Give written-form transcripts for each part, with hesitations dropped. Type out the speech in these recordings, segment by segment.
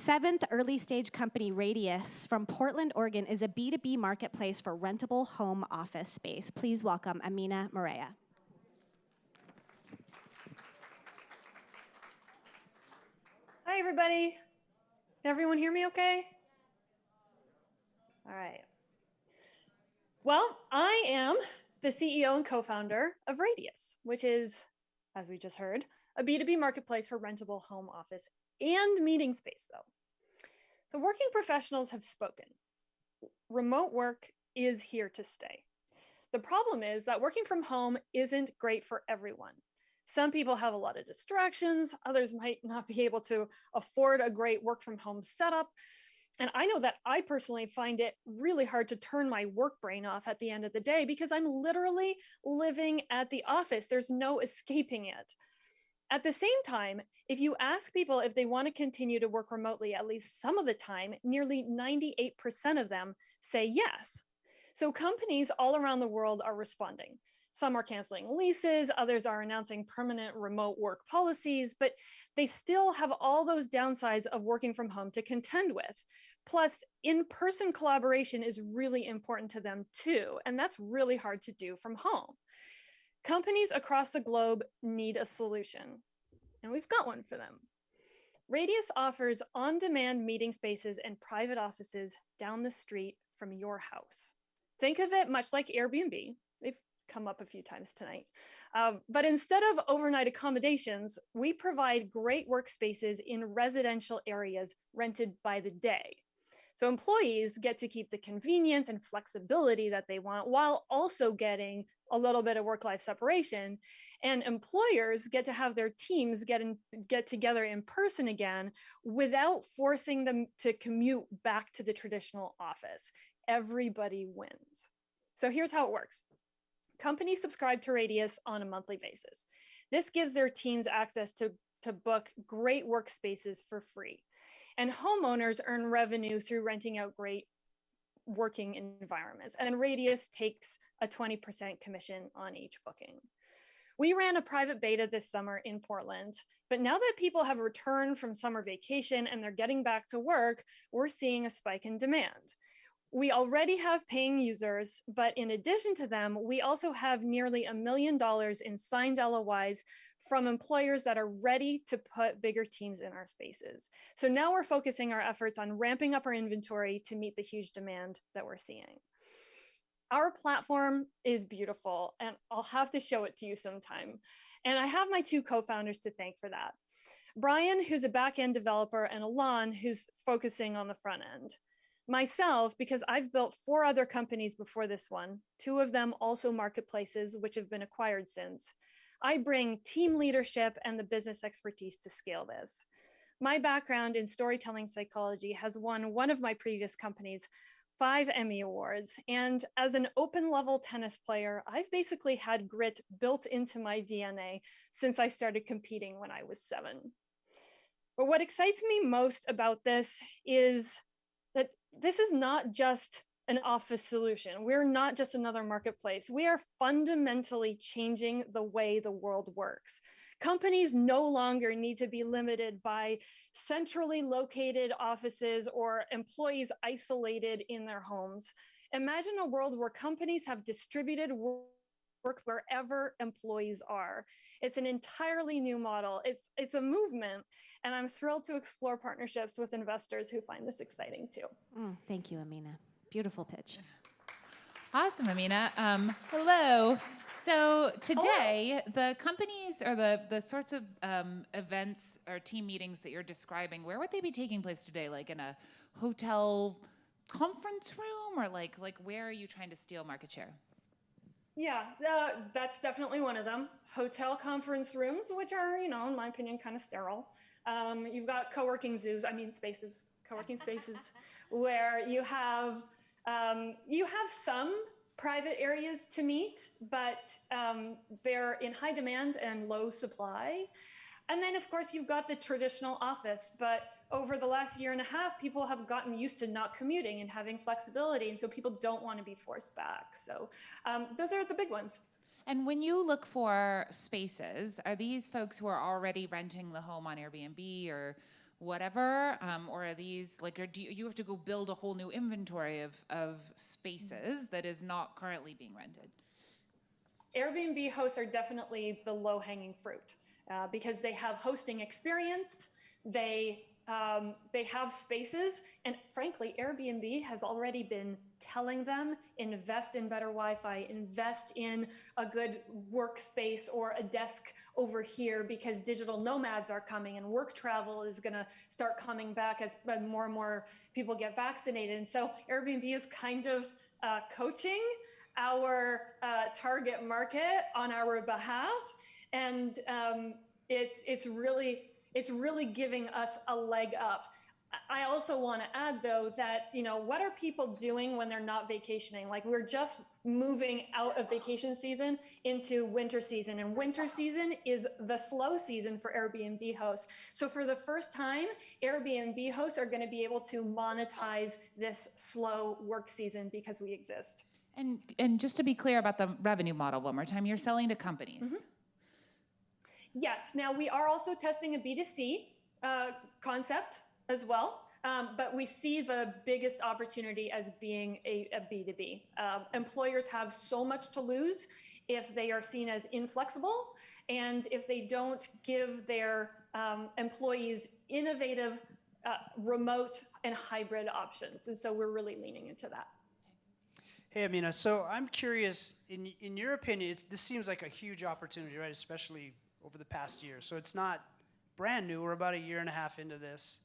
seventh early-stage company, Radious, from Portland, Oregon, is a B2B marketplace for rentable home office space. Please welcome Amina Morea. Hi, everybody. Can everyone hear me okay? All right. Well, I am the CEO and co-founder of Radious, which is, as we just heard, a B2B marketplace for rentable home office and meeting space, though. So working professionals have spoken. Remote work is here to stay. The problem is that working from home isn't great for everyone. Some people have a lot of distractions, others might not be able to afford a great work from home setup. And I know that I personally find it really hard to turn my work brain off at the end of the day because I'm literally living at the office. There's no escaping it. At the same time, if you ask people if they want to continue to work remotely at least some of the time, nearly 98% of them say yes. So companies all around the world are responding. Some are canceling leases, others are announcing permanent remote work policies, but they still have all those downsides of working from home to contend with. Plus, in-person collaboration is really important to them too, and that's really hard to do from home. Companies across the globe need a solution, and we've got one for them. Radious offers on-demand meeting spaces and private offices down the street from your house. Think of it much like Airbnb. They've come up a few times tonight. But instead of overnight accommodations, we provide great workspaces in residential areas rented by the day. So employees get to keep the convenience and flexibility that they want while also getting a little bit of work-life separation. And employers get to have their teams get together in person again without forcing them to commute back to the traditional office. Everybody wins. So here's how it works. Companies subscribe to Radious on a monthly basis. This gives their teams access to book great workspaces for free. And homeowners earn revenue through renting out great working environments. And Radious takes a 20% commission on each booking. We ran a private beta this summer in Portland, but now that people have returned from summer vacation and they're getting back to work, we're seeing a spike in demand. We already have paying users, but in addition to them, we also have nearly $1 million in signed LOIs from employers that are ready to put bigger teams in our spaces. So now we're focusing our efforts on ramping up our inventory to meet the huge demand that we're seeing. Our platform is beautiful, and I'll have to show it to you sometime. And I have my two co-founders to thank for that. Brian, who's a back-end developer, and Alon, who's focusing on the front end. Myself, because I've built 4 other companies before this one, 2 of them also marketplaces, which have been acquired since. I bring team leadership and the business expertise to scale this. My background in storytelling psychology has won one of my previous companies 5 Emmy Awards. And as an open-level tennis player, I've basically had grit built into my DNA since I started competing when I was 7. But what excites me most about this is that this is not just an office solution. We're not just another marketplace. We are fundamentally changing the way the world works. Companies no longer need to be limited by centrally located offices or employees isolated in their homes. Imagine a world where companies have distributed work wherever employees are. It's an entirely new model. It's a movement, and I'm thrilled to explore partnerships with investors who find this exciting too. Thank you, Amina. Beautiful pitch. Awesome, Amina. Hello. So today, the companies or the sorts of events or team meetings that you're describing, where would they be taking place today? Like in a hotel conference room, or like where are you trying to steal market share? Yeah, that's definitely one of them. Hotel conference rooms, which are, in my opinion, kind of sterile. You've got co-working spaces where you have some private areas to meet, but they're in high demand and low supply. And then, of course, you've got the traditional office, but over the last 1.5 years, people have gotten used to not commuting and having flexibility, and so people don't want to be forced back. So those are the big ones. And when you look for spaces, are these folks who are already renting the home on Airbnb, or whatever, or are these like, or do you have to go build a whole new inventory of spaces that is not currently being rented? Airbnb hosts are definitely the low-hanging fruit because they have hosting experience, they have spaces, and frankly, Airbnb has already been telling them, invest in better Wi-Fi, invest in a good workspace or a desk over here because digital nomads are coming and work travel is gonna start coming back as more and more people get vaccinated. And so Airbnb is kind of coaching our target market on our behalf, and it's really giving us a leg up. I also want to add, though, that what are people doing when they're not vacationing? Like, we're just moving out of vacation season into winter season, and winter season is the slow season for Airbnb hosts. So for the first time, Airbnb hosts are going to be able to monetize this slow work season because we exist. And just to be clear about the revenue model one more time, you're selling to companies. Mm-hmm. Yes. Now, we are also testing a B2C concept as well, but we see the biggest opportunity as being a B2B. Employers have so much to lose if they are seen as inflexible and if they don't give their employees innovative remote and hybrid options. And so we're really leaning into that. Hey, Amina, so I'm curious, in your opinion, this seems like a huge opportunity, right, especially over the past year. So it's not brand new. We're about a year and a half into this.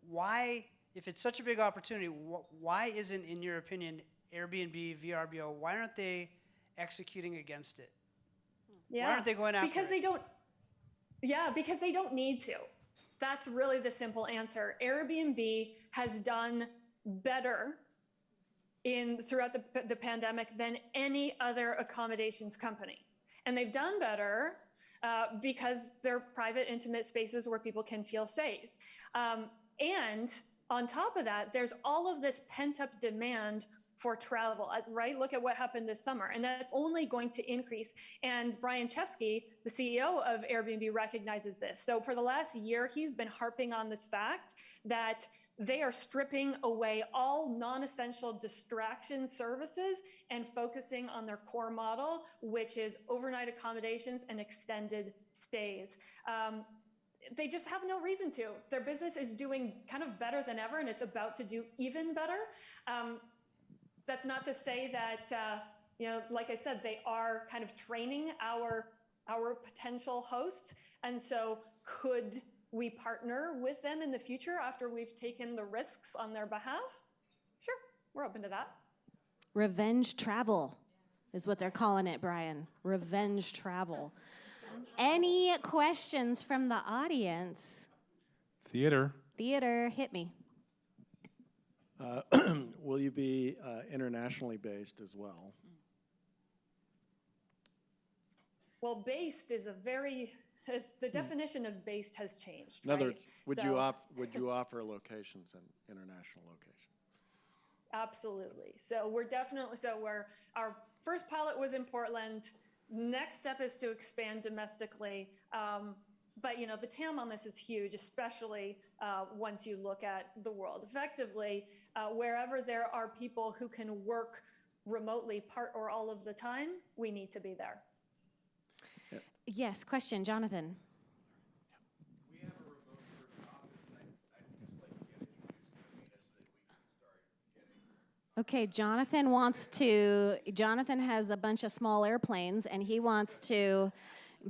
Why, if it's such a big opportunity, why isn't, in your opinion, Airbnb, VRBO, why aren't they executing against it? Yeah. Why aren't they going after because it? They don't. Yeah, because they don't need to. That's really the simple answer. Airbnb has done better throughout the pandemic than any other accommodations company. And they've done better because they're private, intimate spaces where people can feel safe. And on top of that, there's all of this pent-up demand for travel, right? Look at what happened this summer, and that's only going to increase. And Brian Chesky, the CEO of Airbnb, recognizes this. So for the last year, he's been harping on this fact that they are stripping away all non-essential distraction services and focusing on their core model, which is overnight accommodations and extended stays. They just have no reason to. Their business is doing kind of better than ever, and it's about to do even better. That's not to say that, like I said, they are kind of training our potential hosts. And so could we partner with them in the future after we've taken the risks on their behalf? Sure, we're open to that. Revenge travel is what they're calling it, Brian. Revenge travel. Any questions from the audience? Theater. Theater, hit me. Will you be internationally based as well? Well, based is the definition of based has changed. In other words, right? would you offer locations and international locations? Absolutely. So our first pilot was in Portland. Next step is to expand domestically. But the TAM on this is huge, especially once you look at the world. Effectively, wherever there are people who can work remotely part or all of the time, we need to be there. Yes, question, Jonathan. We have a remote first office. I'd just like to get introduced to Amina so that we can start getting. Okay, Jonathan has a bunch of small airplanes and he wants to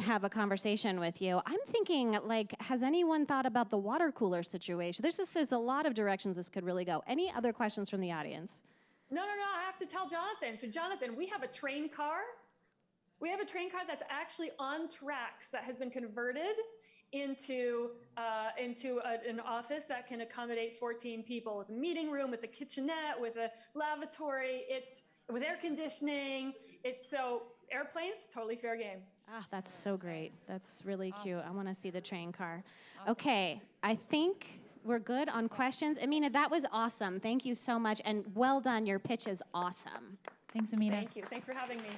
have a conversation with you. I'm thinking, has anyone thought about the water cooler situation? There's a lot of directions this could really go. Any other questions from the audience? No, I have to tell Jonathan. So Jonathan, we have a train car. We have a train car that's actually on tracks that has been converted into an office that can accommodate 14 people with a meeting room, with a kitchenette, with a lavatory, with air conditioning. So airplanes, totally fair game. Ah, that's so great. That's really cute. Awesome. I want to see the train car. Awesome. Okay, I think we're good on questions. Amina, that was awesome. Thank you so much, and well done. Your pitch is awesome. Thanks, Amina. Thank you. Thanks for having me.